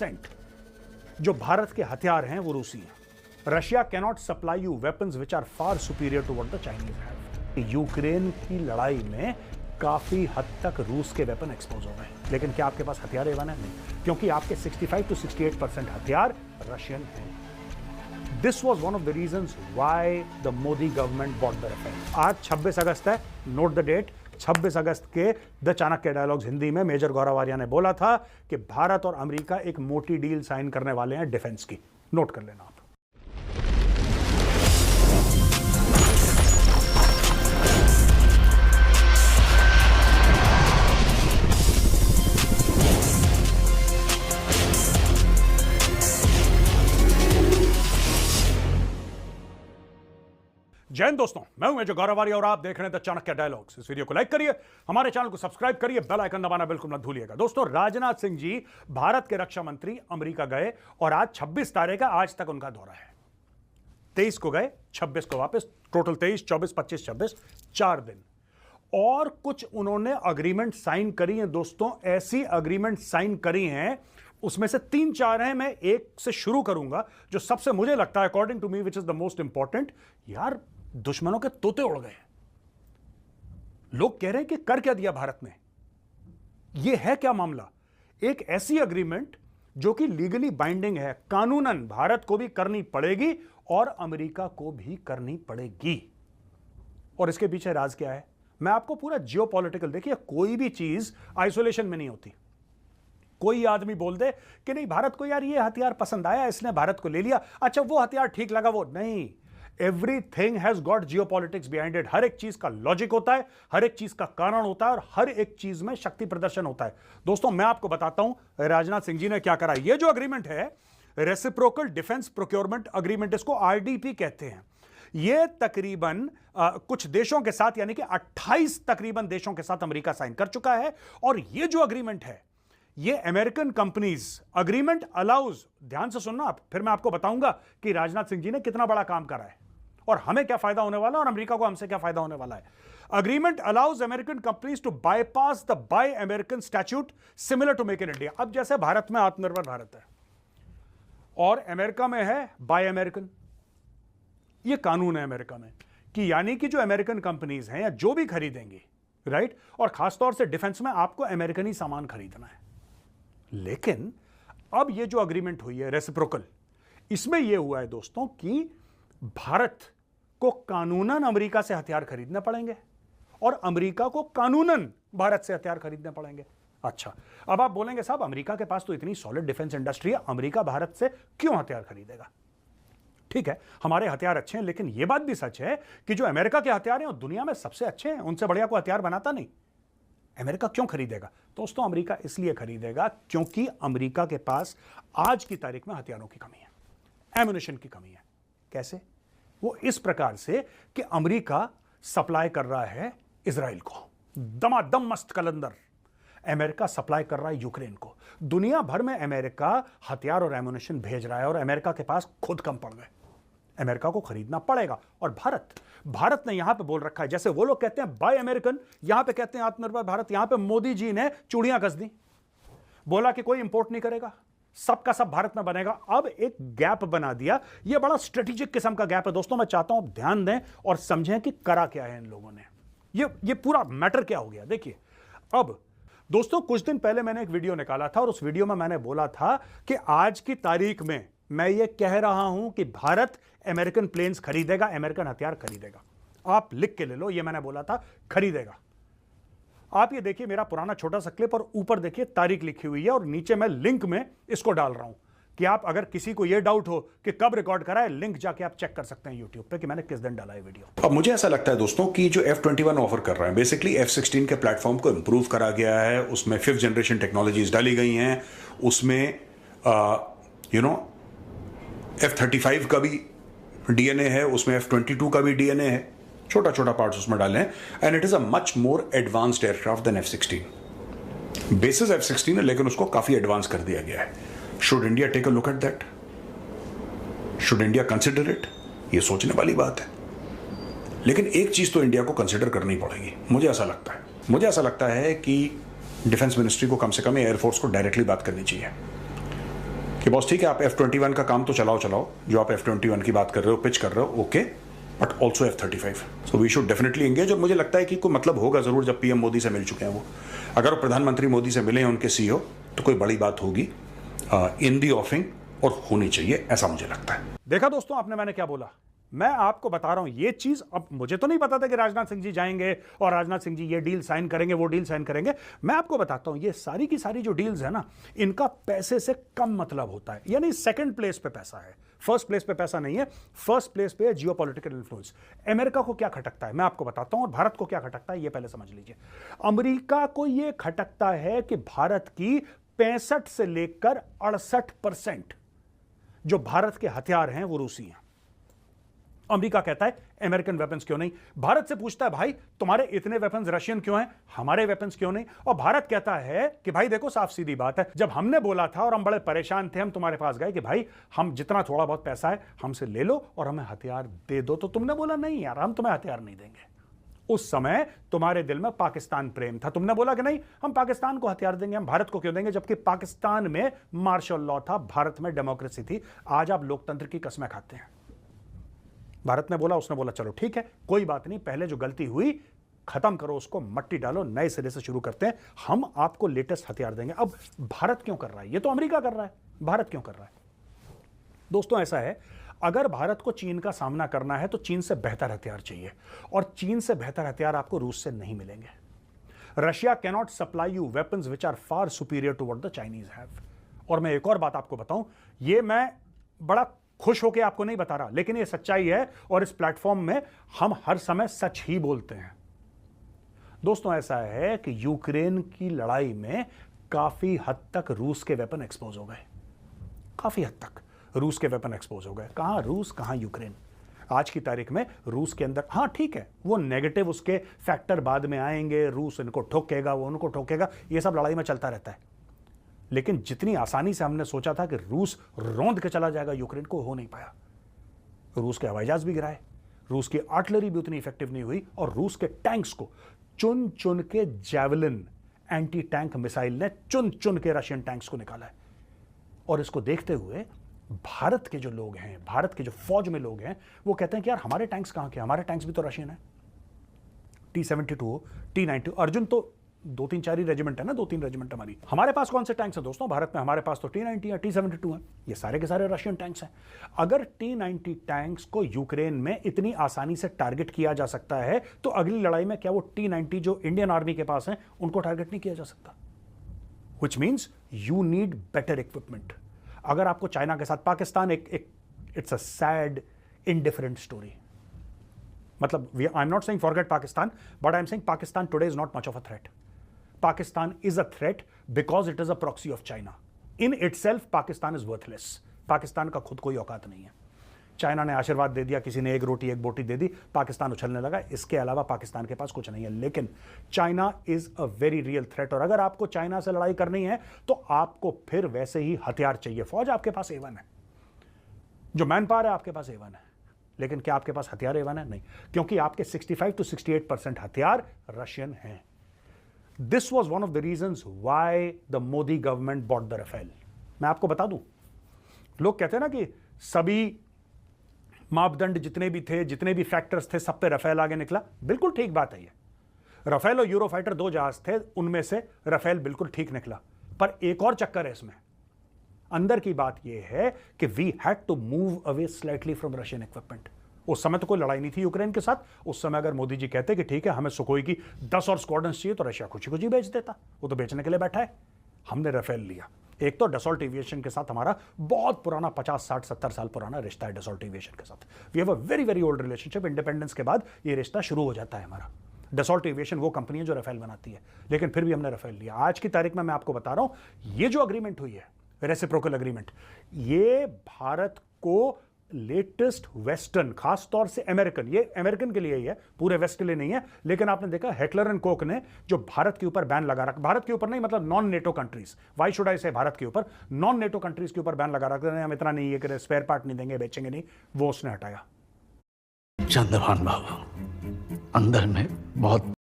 50% जो भारत के हथियार हैं वो रूसी हैं। Russia cannot supply you weapons which are far superior to what the Chinese have. Ukraine की लड़ाई में काफी हद तक रूस के वेपन एक्सपोज हो गए, लेकिन क्या आपके पास हथियार एवन है? नहीं, क्योंकि आपके 65 to 68% हथियार रशियन हैं। This was one of the reasons why the Modi government bought the Rafale. आज 26 अगस्त है, नोट द डेट। 26 अगस्त के द चाणक्य डायलॉग्स हिंदी में मेजर गौरव आर्या ने बोला था कि भारत और अमेरिका एक मोटी डील साइन करने वाले हैं डिफेंस की। नोट कर लेना आप। जय हिंद दोस्तों, मैं हूं मेजर गौरव आर्या और आप देख रहे हैं द चाणक्य डायलॉग्स। इस वीडियो को लाइक करिए, हमारे चैनल को सब्सक्राइब करिए, बेल आइकन दबाना बिल्कुल मत भूलिएगा। दोस्तों, राजनाथ सिंह जी भारत के रक्षा मंत्री अमेरिका गए और आज 26 तारीख है, आज तक उनका दौरा है। 23 को गए, 26 को वापस, टोटल 23, 24, 25, 26, 4 दिन। और कुछ उन्होंने अग्रीमेंट साइन करी है दोस्तों। ऐसी अग्रीमेंट साइन करी हैं, उसमें से 3-4 हैं। मैं एक से शुरू करूंगा जो सबसे मुझे लगता है according to me which is the most important. यार, दुश्मनों के तोते उड़ गए। लोग कह रहे हैं कि कर क्या दिया भारत ने। यह है क्या मामला? एक ऐसी अग्रीमेंट जो कि लीगली बाइंडिंग है, कानूनन भारत को भी करनी पड़ेगी और अमेरिका को भी करनी पड़ेगी। और इसके पीछे राज क्या है? मैं आपको पूरा जियोपॉलिटिकल, देखिए कोई भी चीज आइसोलेशन में नहीं होती। कोई आदमी बोल दे कि नहीं भारत को यार ये हथियार पसंद आया, इसने भारत को ले लिया, अच्छा वो हथियार ठीक लगा, वो नहीं। Everything has got geopolitics behind it. हर एक चीज का लॉजिक होता है, हर एक चीज का कारण होता है और हर एक चीज में शक्ति प्रदर्शन होता है। दोस्तों, मैं आपको बताता हूं राजनाथ सिंह जी ने क्या करा। ये जो अग्रीमेंट है, रेसिप्रोकल डिफेंस प्रोक्योरमेंट अग्रीमेंट, इसको आरडीपी कहते हैं। ये तकरीबन कुछ देशों के साथ, यानी कि 28 तकरीबन देशों के साथ अमेरिका साइन कर चुका है। और ये जो अग्रीमेंट है, ये अमेरिकन कंपनीज अग्रीमेंट अलाउज, ध्यान से सुनना आप, फिर मैं आपको बताऊंगा कि राजनाथ सिंह जी ने कितना बड़ा काम करा है और हमें क्या फायदा होने वाला है और अमेरिका को हमसे क्या फायदा होने वाला है। Agreement allows American companies to bypass the buy American statute similar to make in India. अब जैसे भारत में आत्मनिर्भर भारत है और अमेरिका में है बाय अमेरिकन, ये कानून है अमेरिका में कि यानी कि जो अमेरिकन कंपनीज हैं या जो भी खरीदेंगे, राइट, और खासतौर से डिफेंस में आपको अमेरिकन ही सामान खरीदना है। लेकिन अब ये जो अग्रीमेंट हुई है रेसिप्रोकल, इसमें यह हुआ है दोस्तों कि भारत को कानूनन अमेरिका से हथियार खरीदने पड़ेंगे और अमेरिका को कानूनन भारत से हथियार खरीदने पड़ेंगे। अच्छा, अब आप बोलेंगे साहब अमेरिका के पास तो इतनी सॉलिड डिफेंस इंडस्ट्री है, अमेरिका भारत से क्यों हथियार खरीदेगा? ठीक है, हमारे हथियार अच्छे हैं, लेकिन यह बात भी सच है कि जो अमेरिका के हथियार हैं वो दुनिया में सबसे अच्छे हैं, उनसे बढ़िया कोई हथियार बनाता नहीं। अमेरिका क्यों खरीदेगा? दोस्तों, अमेरिका इसलिए खरीदेगा क्योंकि अमेरिका के पास आज की तारीख में हथियारों की कमी है, एम्युनिशन की कमी है। कैसे? वो इस प्रकार से कि अमेरिका सप्लाई कर रहा है इजराइल को, दमादम मस्त कलंदर अमेरिका सप्लाई कर रहा है यूक्रेन को। दुनिया भर में अमेरिका हथियार और एम्युनिशन भेज रहा है और अमेरिका के पास खुद कम पड़ गए। अमेरिका को खरीदना पड़ेगा। और भारत ने यहां पे बोल रखा है, जैसे वो लोग कहते हैं बाय अमेरिकन, यहां पे कहते हैं आत्मनिर्भर भारत। यहां पे मोदी जी ने चूड़ियां कस दी, बोला कि कोई इंपोर्ट नहीं करेगा, सबका सब भारत में बनेगा। अब एक गैप बना दिया, यह बड़ा स्ट्रेटेजिक किस्म का गैप है। दोस्तों, मैं चाहता हूं आप ध्यान दें और समझें कि करा क्या है इन लोगों ने, ये पूरा मैटर क्या हो गया। देखिए, अब दोस्तों कुछ दिन पहले मैंने एक वीडियो निकाला था और उस वीडियो में मैंने बोला था कि आज की तारीख में मैं ये कह रहा हूं कि भारत अमेरिकन प्लेन्स खरीदेगा, अमेरिकन हथियार खरीदेगा। आप लिख के ले लो, ये मैंने बोला था, खरीदेगा। आप ये देखिए मेरा पुराना छोटा सा क्लिप और ऊपर देखिए तारीख लिखी हुई है और नीचे मैं लिंक में इसको डाल रहा हूं कि आप अगर किसी को ये डाउट हो कि कब रिकॉर्ड करा है, लिंक जाके आप चेक कर सकते हैं यूट्यूब पे कि मैंने किस दिन डाला है वीडियो। अब मुझे ऐसा लगता है दोस्तों कि जो F-21 ऑफर कर रहा है, बेसिकली F-16 के प्लेटफॉर्म को इंप्रूव करा गया है, उसमें 5th जनरेशन टेक्नोलॉजीज डाली गई हैं, उसमें F-35 का भी डीएनए है, उसमें F-22 का भी डीएनए है, छोटा छोटा पार्ट्स उसमें डाले हैं, and it is a much more advanced aircraft than F-16। Basis F-16 है लेकिन उसको काफी एडवांस कर दिया गया है। Should India take a look at that? Should India consider it? ये सोचने वाली बात है। लेकिन एक चीज तो इंडिया को कंसिडर करनी पड़ेगी, मुझे ऐसा लगता है कि डिफेंस मिनिस्ट्री को कम से कम एयरफोर्स को डायरेक्टली बात करनी चाहिए। कि बॉस ठीक है, आप F-21 का काम तो चलाओ जो आप F-21 की बात कर रहे हो, पिच कर रहे हो, okay, but also F-35। So we should definitely engage. और मुझे लगता है कि कोई मतलब होगा जरूर जब पीएम मोदी से मिल चुके हैं वो। अगर वो प्रधानमंत्री मोदी से मिले हैं उनके सीईओ, तो कोई बड़ी बात होगी इन दी ऑफिंग, और होनी चाहिए, ऐसा मुझे लगता है। देखा दोस्तों आपने मैंने क्या बोला। मैं आपको बता रहा हूं ये चीज, अब मुझे तो नहीं पता था कि राजनाथ सिंह जी जाएंगे और राजनाथ सिंह जी ये डील साइन करेंगे, वो डील साइन करेंगे। मैं आपको बताता हूं ये सारी की सारी जो डील्स है ना, इनका पैसे से कम मतलब होता है। यानी सेकंड प्लेस पे पैसा है, फर्स्ट प्लेस पे पैसा नहीं है। फर्स्ट प्लेस पे है जियोपॉलिटिकल इन्फ्लुएंस। अमेरिका को क्या खटकता है मैं आपको बताता हूं, और भारत को क्या खटकता है ये पहले समझ लीजिए। अमेरिका को ये खटकता है कि भारत की 65 से लेकर 68% जो भारत के हथियार हैं वो रूसी हैं। अमेरिका कहता है अमेरिकन वेपन्स क्यों नहीं। भारत से पूछता है भाई तुम्हारे इतने वेपन्स रशियन क्यों हैं, हमारे वेपन्स क्यों नहीं। और भारत कहता है कि भाई देखो साफ सीधी बात है, जब हमने बोला था और हम बड़े परेशान थे, हम तुम्हारे पास गए कि भाई हम जितना थोड़ा बहुत पैसा है हमसे ले लो और हमें हथियार दे दो, तो तुमने बोला नहीं यार हम तुम्हें हथियार नहीं देंगे। उस समय तुम्हारे दिल में पाकिस्तान प्रेम था, तुमने बोला कि नहीं हम पाकिस्तान को हथियार देंगे, हम भारत को क्यों देंगे, जबकि पाकिस्तान में मार्शल लॉ था, भारत में डेमोक्रेसी थी। आज आप लोकतंत्र की कसमें खाते हैं। भारत ने बोला, उसने बोला चलो ठीक है कोई बात नहीं, पहले जो गलती हुई खत्म करो उसको, मट्टी डालो, नए सिरे से शुरू करते हैं, हम आपको लेटेस्ट हथियार देंगे। अब भारत क्यों कर रहा है, ये तो अमेरिका कर रहा है, भारत क्यों कर रहा है। दोस्तों ऐसा है, अगर भारत को चीन का सामना करना है तो चीन से बेहतर हथियार चाहिए, और चीन से बेहतर हथियार आपको रूस से नहीं मिलेंगे। Russia can not supply you weapons which are far superior to what the Chinese have. और मैं एक और बात आपको बताऊं, ये मैं बड़ा खुश होकर आपको नहीं बता रहा, लेकिन ये सच्चाई है, और इस प्लेटफॉर्म में हम हर समय सच ही बोलते हैं। दोस्तों ऐसा है कि यूक्रेन की लड़ाई में काफी हद तक रूस के वेपन एक्सपोज हो गए, काफी हद तक रूस के वेपन एक्सपोज हो गए। कहां रूस, कहां यूक्रेन। आज की तारीख में रूस के अंदर, हाँ ठीक है वो नेगेटिव उसके फैक्टर बाद में आएंगे, रूस इनको ठोकेगा, वो उनको ठोकेगा, ये सब लड़ाई में चलता रहता है। लेकिन जितनी आसानी से हमने सोचा था कि रूस रौंद के चला जाएगा यूक्रेन को, हो नहीं पाया। रूस के हवाई जहाज भी गिराए, रूस की आर्टिलरी भी उतनी इफेक्टिव नहीं हुई, और रूस के टैंक्स को चुन चुन के जैवलिन एंटी टैंक मिसाइल ने चुन चुन के रशियन टैंक्स को निकाला है। और इसको देखते हुए भारत के जो लोग हैं, भारत के जो फौज में लोग हैं, वो कहते हैं कि यार हमारे टैंक्स कहां के, हमारे टैंक्स भी तो रशियन है। T-72, T-90, अर्जुन तो 2-3-4 ही रेजिमेंट है ना, 2-3 रेजिमेंट हमारी। हमारे पास कौन से टैंक्स हैं दोस्तों भारत में, हमारे पास तो T-90 है, T-72 है, ये सारे के सारे रशियन टैंक्स हैं। अगर T-90 टैंक्स को यूक्रेन में इतनी आसानी से टारगेट किया जा सकता है, तो अगली लड़ाई में क्या वो T-90 जो इंडियन आर्मी के पास हैं उनको टारगेट नहीं किया जा सकता। Which means you need better equipment. अगर आपको चाइना के साथ, Pakistan it's a sad indifferent story. मतलब I am not saying forget Pakistan, but I am saying Pakistan today is not much of a threat. Pakistan is a threat because it is a proxy of China. In itself Pakistan is worthless. Pakistan का खुद कोई औकात नहीं है। China ने आशीर्वाद दे दिया, किसी ने एक रोटी एक बोटी दे दी, पाकिस्तान उछलने लगा। इसके अलावा पाकिस्तान के पास कुछ नहीं है। लेकिन China is a very real threat, और अगर आपको चाइना से लड़ाई करनी है तो आपको फिर वैसे ही हथियार चाहिए। फौज आपके पास A1 है, जो मैन पावर है आपके पास A1 है, लेकिन क्या आपके पास हथियार A1 है? नहीं, क्योंकि आपके 65 to 68% हथियार रशियन हैं। This was one of the reasons why the Modi government bought the Rafale. मैं आपको बता दूं, लोग कहते हैं ना कि सभी मापदंड जितने भी थे, जितने भी फैक्टर्स थे, सब पे राफेल आगे निकला। बिल्कुल ठीक बात है ये। राफेल और यूरोफाइटर 2 जहाज थे, उनमें से राफेल बिल्कुल ठीक निकला। पर एक और चक्कर है इसमें, अंदर की बात यह है कि we had to move away slightly from Russian equipment. उस समय तो कोई लड़ाई नहीं थी यूक्रेन के साथ। उस समय अगर मोदी जी कहते कि ठीक है हमें सुखोई की 10 और स्क्वाड्रन्स चाहिए, तो रशिया खुशी खुशी बेच देता। वो तो बेचने के लिए बैठा है। हमने राफेल लिया। एक तो डसॉल्ट एविएशन के साथ हमारा बहुत पुराना 50, 60, 70 साल पुराना रिश्ता है डसॉल्ट एविएशन के साथ। We have a very very old relationship. Independence के बाद ये रिश्ता शुरू हो जाता है हमारा। डसॉल्ट एविएशन वो कंपनी है जो राफेल बनाती है, लेकिन फिर भी हमने राफेल लिया। आज की तारीख में मैं आपको बता रहा हूं, ये जो अग्रीमेंट हुई है, रेसिप्रोकल अग्रीमेंट, ये भारत को लेटेस्ट वेस्टर्न, खास तौर से अमेरिकन, ये अमेरिकन के लिए ही है, पूरे वेस्ट के लिए नहीं है। लेकिन आपने देखा हेटलर एंड कोक ने जो भारत के ऊपर बैन लगा रखा, भारत के ऊपर नहीं मतलब non NATO countries, why should I से भारत के ऊपर, नॉन नेटो कंट्रीज के ऊपर बैन लगा रखा है, हम इतना नहीं, ये स्पेयर पार्ट नहीं देंगे, बेचेंगे नहीं, वो उसने हटाया। चंद्रभान बाबू अंदर में बहुत